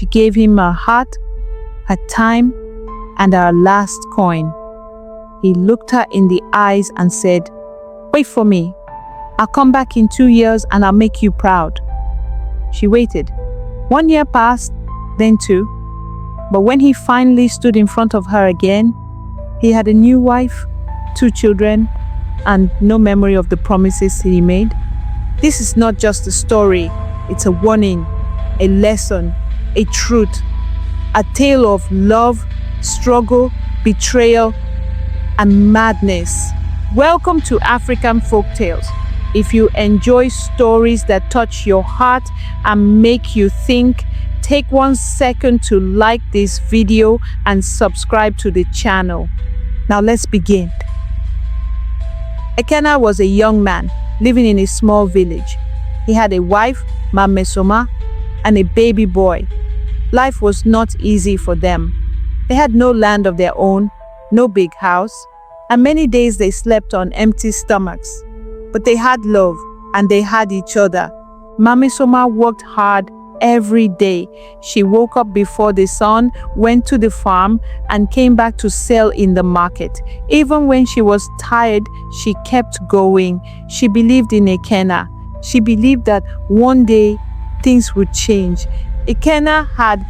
She gave him her heart, her time, and her last coin. He looked her in the eyes and said, "Wait for me. I'll come back in 2 years and I'll make you proud." She waited. 1 year passed, then 2. But when he finally stood in front of her again, he had a new wife, 2 children, and no memory of the promises he made. This is not just a story, it's a warning, a lesson, a truth, a tale of love, struggle, betrayal, and madness. Welcome to African Folktales. If you enjoy stories that touch your heart and make you think, take 1 second to like this video and subscribe to the channel. Now let's begin. Ekenna was a young man living in a small village. He had a wife, Mmesoma, and a baby boy. Life was not easy for them. They had no land of their own, no big house, and many days they slept on empty stomachs. But they had love and they had each other. Mmesoma worked hard every day. She woke up before the sun, went to the farm, and came back to sell in the market. Even when she was tired, she kept going. She believed in Ekenna. She believed that one day things would change. Ekenna had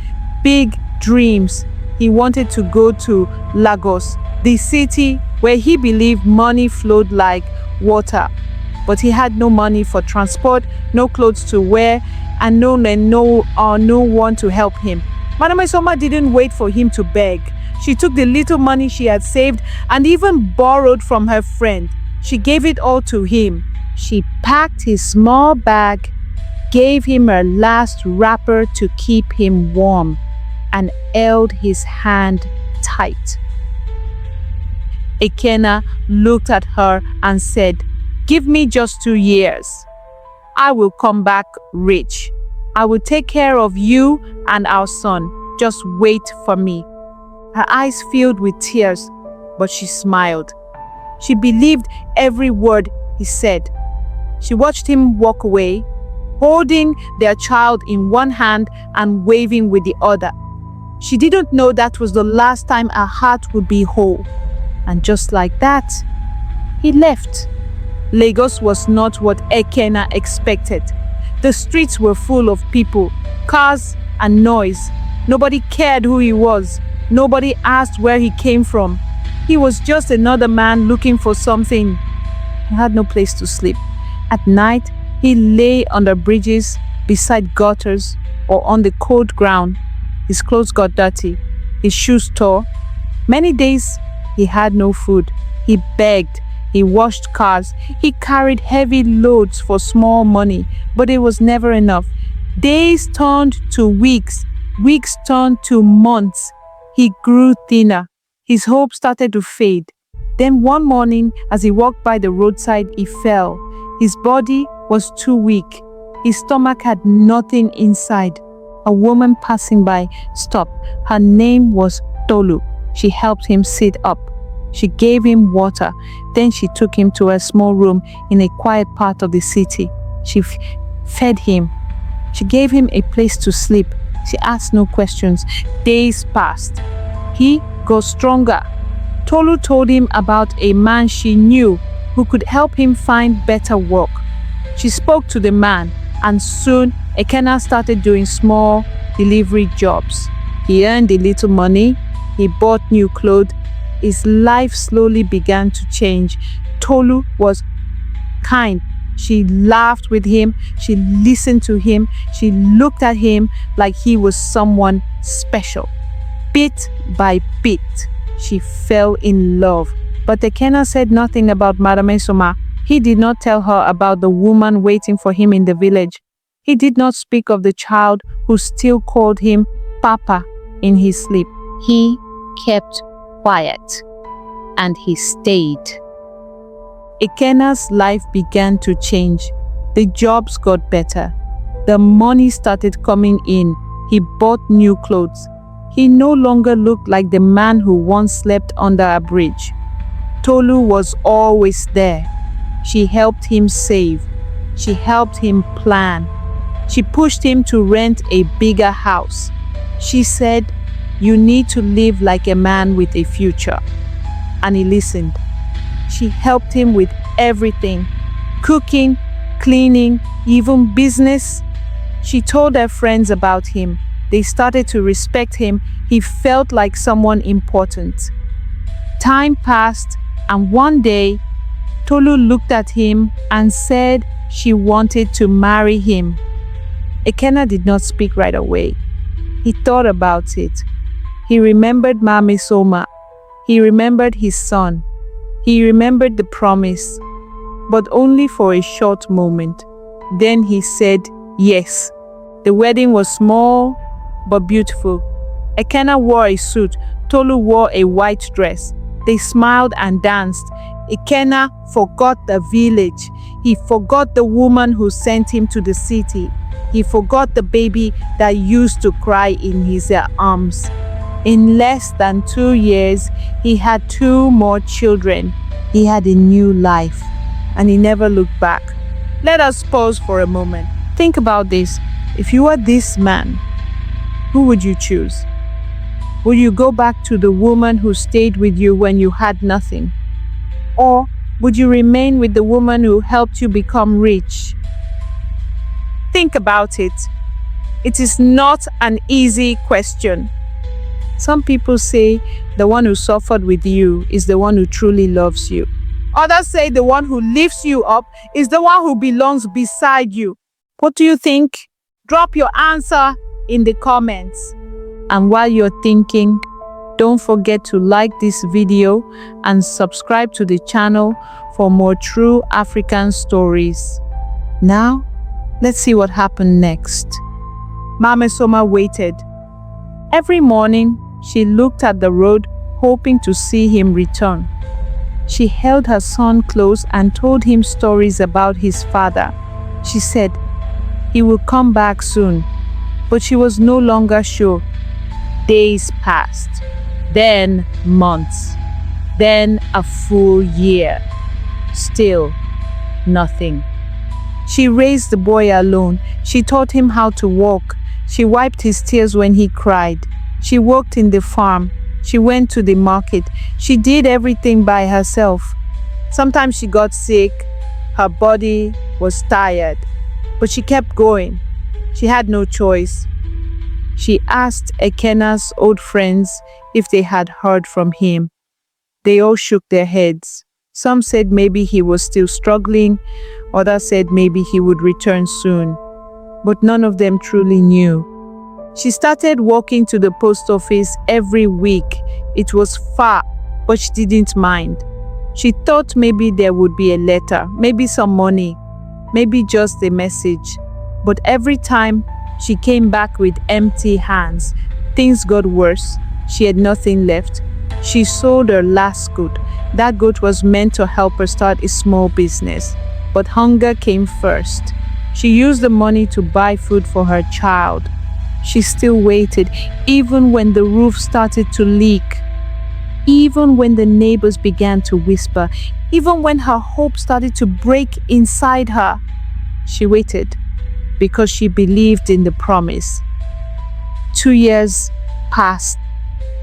big dreams. He wanted to go to Lagos, the city where he believed money flowed like water. But he had no money for transport, no clothes to wear, and no one to help him. Mmesoma didn't wait for him to beg. She took the little money she had saved and even borrowed from her friend. She gave it all to him. She packed his small bag, gave him her last wrapper to keep him warm, and held his hand tight. Ekenna looked at her and said, "Give me just 2 years. I will come back rich. I will take care of you and our son. Just wait for me." Her eyes filled with tears, but she smiled. She believed every word he said. She watched him walk away, holding their child in one hand and waving with the other. She didn't know that was the last time her heart would be whole. And just like that, he left. Lagos was not what Ekenna expected. The streets were full of people, cars, and noise. Nobody cared who he was. Nobody asked where he came from. He was just another man looking for something. He had no place to sleep. At night, he lay under bridges, beside gutters, or on the cold ground. His clothes got dirty. His shoes tore. Many days, he had no food. He begged. He washed cars. He carried heavy loads for small money, but it was never enough. Days turned to weeks. Weeks turned to months. He grew thinner. His hope started to fade. Then one morning, as he walked by the roadside, he fell. His body was too weak. His stomach had nothing inside. A woman passing by stopped. Her name was Tolu. She helped him sit up. She gave him water. Then she took him to a small room in a quiet part of the city. She fed him. She gave him a place to sleep. She asked no questions. Days passed. He got stronger. Tolu told him about a man she knew who could help him find better work. She spoke to the man, and soon Ekenna started doing small delivery jobs. He earned a little money. He bought new clothes. His life slowly began to change. Tolu was kind. She laughed with him. She listened to him. She looked at him like he was someone special. Bit by bit, she fell in love. But Ekenna said nothing about Mmesoma. He did not tell her about the woman waiting for him in the village. He did not speak of the child who still called him Papa in his sleep. He kept quiet, and he stayed. Ekenna's life began to change. The jobs got better. The money started coming in. He bought new clothes. He no longer looked like the man who once slept under a bridge. Tolu was always there. She helped him save. She helped him plan. She pushed him to rent a bigger house. She said, "You need to live like a man with a future." And he listened. She helped him with everything: cooking, cleaning, even business. She told her friends about him. They started to respect him. He felt like someone important. Time passed, and one day, Tolu looked at him and said she wanted to marry him. Ekenna did not speak right away. He thought about it. He remembered Mmesoma. He remembered his son. He remembered the promise, but only for a short moment. Then he said yes. The wedding was small but beautiful. Ekenna wore a suit. Tolu wore a white dress. They smiled and danced. Ekenna forgot the village. He forgot the woman who sent him to the city. He forgot the baby that used to cry in his arms. In less than 2 years, he had 2 more children. He had a new life, and he never looked back. Let us pause for a moment. Think about this. If you were this man, who would you choose? Would you go back to the woman who stayed with you when you had nothing? Or would you remain with the woman who helped you become rich? Think about it. It is not an easy question. Some people say the one who suffered with you is the one who truly loves you. Others say the one who lifts you up is the one who belongs beside you. What do you think? Drop your answer in the comments. And while you're thinking, don't forget to like this video and subscribe to the channel for more true African stories. Now, let's see what happened next. Mmesoma waited. Every morning, she looked at the road, hoping to see him return. She held her son close and told him stories about his father. She said he will come back soon, but she was no longer sure. Days passed, then months, then a full year. Still, nothing. She raised the boy alone. She taught him how to walk. She wiped his tears when he cried. She worked in the farm. She went to the market. She did everything by herself. Sometimes she got sick. Her body was tired, but she kept going. She had no choice. She asked Ekenna's old friends if they had heard from him. They all shook their heads. Some said maybe he was still struggling. Others said maybe he would return soon. But none of them truly knew. She started walking to the post office every week. It was far, but she didn't mind. She thought maybe there would be a letter, maybe some money, maybe just a message. But every time she came back with empty hands. Things got worse. She had nothing left. She sold her last goat. That goat was meant to help her start a small business. But hunger came first. She used the money to buy food for her child. She still waited, even when the roof started to leak, even when the neighbors began to whisper, even when her hope started to break inside her. She waited because she believed in the promise. 2 years passed.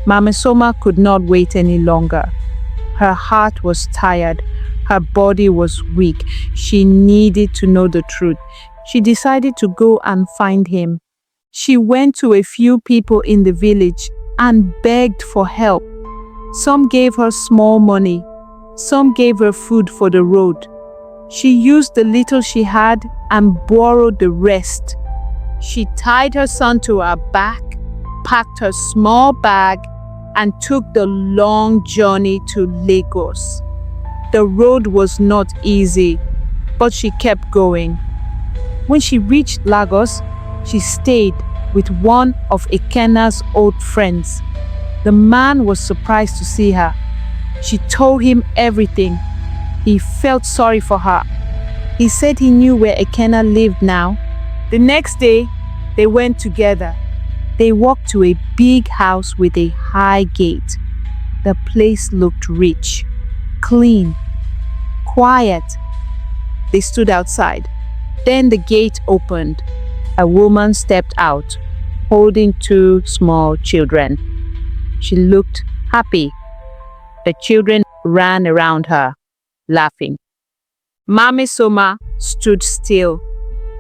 Mmesoma could not wait any longer. Her heart was tired. Her body was weak. She needed to know the truth. She decided to go and find him. She went to a few people in the village and begged for help. Some gave her small money. Some gave her food for the road. She used the little she had and borrowed the rest. She tied her son to her back, packed her small bag, and took the long journey to Lagos. The road was not easy, but she kept going. When she reached Lagos, she stayed with one of Ekenna's old friends. The man was surprised to see her. She told him everything. He felt sorry for her. He said he knew where Ekenna lived now. The next day, they went together. They walked to a big house with a high gate. The place looked rich, clean, quiet. They stood outside. Then the gate opened. A woman stepped out. holding two small children. She looked happy. The children ran around her, laughing. Mmesoma stood still.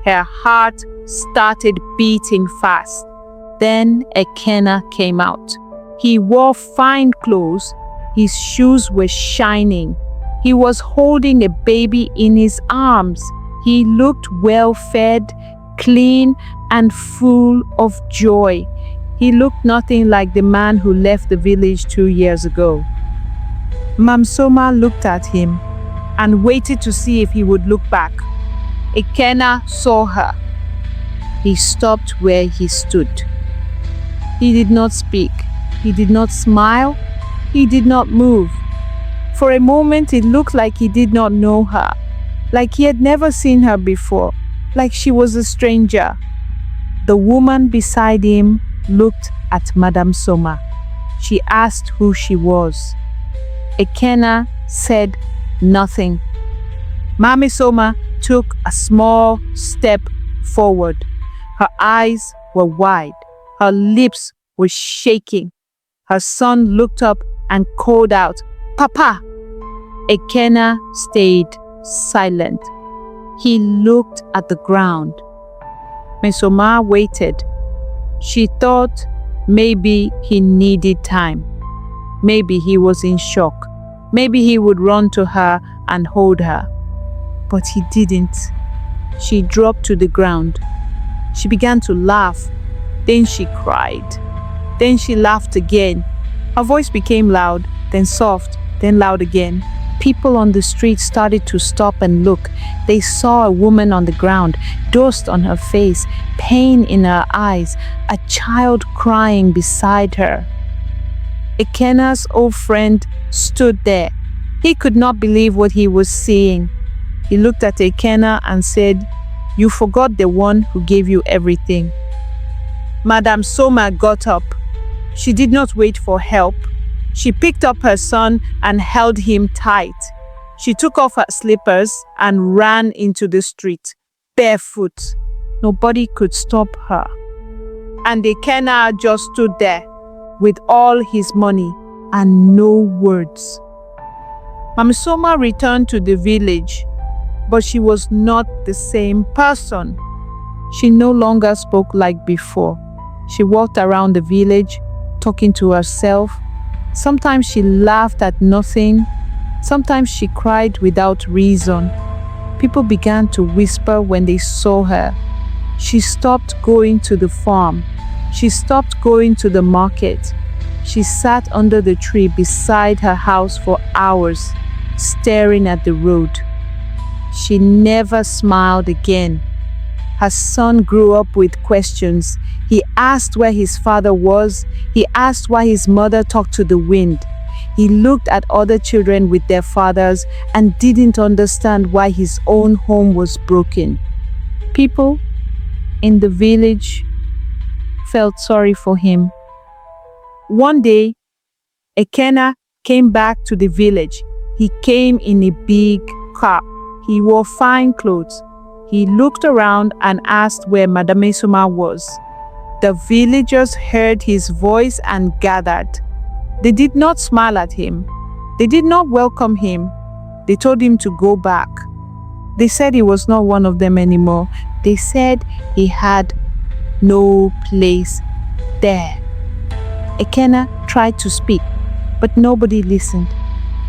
Her heart started beating fast. Then Ekenna came out. He wore fine clothes. His shoes were shining. He was holding a baby in his arms. He looked well-fed, clean, and full of joy. He looked nothing like the man who left the village 2 years ago. Mmesoma looked at him and waited to see if he would look back. Ekenna saw her. He stopped where he stood. He did not speak. He did not smile. He did not move. For a moment, it looked like he did not know her, like he had never seen her before, like she was a stranger. The woman beside him looked at Mmesoma. She asked who she was. Ekenna said nothing. Mmesoma took a small step forward. Her eyes were wide. Her lips were shaking. Her son looked up and called out, "Papa!" Ekenna stayed silent. He looked at the ground. Mmesoma waited. She thought maybe he needed time. Maybe he was in shock. Maybe he would run to her and hold her. But he didn't. She dropped to the ground. She began to laugh. Then she cried. Then she laughed again. Her voice became loud, then soft, then loud again. People on the street started to stop and look. They saw a woman on the ground, dust on her face, pain in her eyes, a child crying beside her. Ekenna's old friend stood there. He could not believe what he was seeing. He looked at Ekenna and said, "You forgot the one who gave you everything." Mmesoma got up. She did not wait for help. She picked up her son and held him tight. She took off her slippers and ran into the street, barefoot. Nobody could stop her. And Ekenna just stood there with all his money and no words. Mmesoma returned to the village, but she was not the same person. She no longer spoke like before. She walked around the village, talking to herself. Sometimes she laughed at nothing. Sometimes she cried without reason. People began to whisper when they saw her. She stopped going to the farm. She stopped going to the market. She sat under the tree beside her house for hours, staring at the road. She never smiled again. Her son grew up with questions. He asked where his father was. He asked why his mother talked to the wind. He looked at other children with their fathers and didn't understand why his own home was broken. People in the village felt sorry for him. One day, Ekenna came back to the village. He came in a big car. He wore fine clothes. He looked around and asked where Mmesoma was. The villagers heard his voice and gathered. They did not smile at him. They did not welcome him. They told him to go back. They said he was not one of them anymore. They said he had no place there. Ekenna tried to speak, but nobody listened.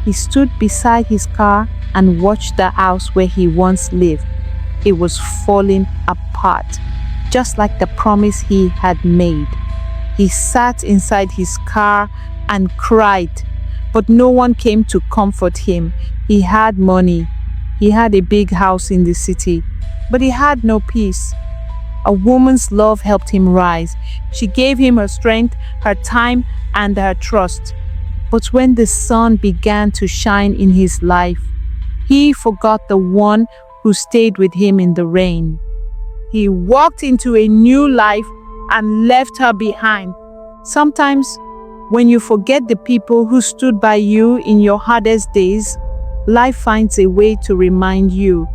He stood beside his car and watched the house where he once lived. It was falling apart, just like the promise he had made. He sat inside his car and cried, but no one came to comfort him. He had money. He had a big house in the city, but he had no peace. A woman's love helped him rise. She gave him her strength, her time, and her trust. But when the sun began to shine in his life, he forgot the one who stayed with him in the rain. He walked into a new life and left her behind. Sometimes, when you forget the people who stood by you in your hardest days, life finds a way to remind you.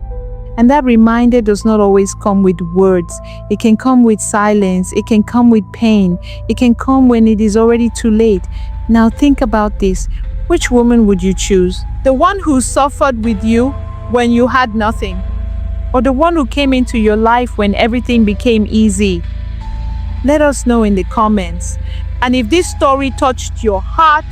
And that reminder does not always come with words. It can come with silence. It can come with pain. It can come when it is already too late. Now think about this. Which woman would you choose? The one who suffered with you when you had nothing? Or the one who came into your life when everything became easy? Let us know in the comments. And if this story touched your heart,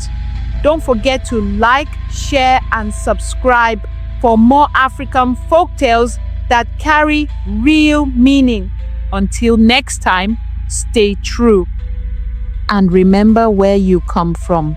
don't forget to like, share, and subscribe for more African folktales that carry real meaning. Until next time, stay true and remember where you come from.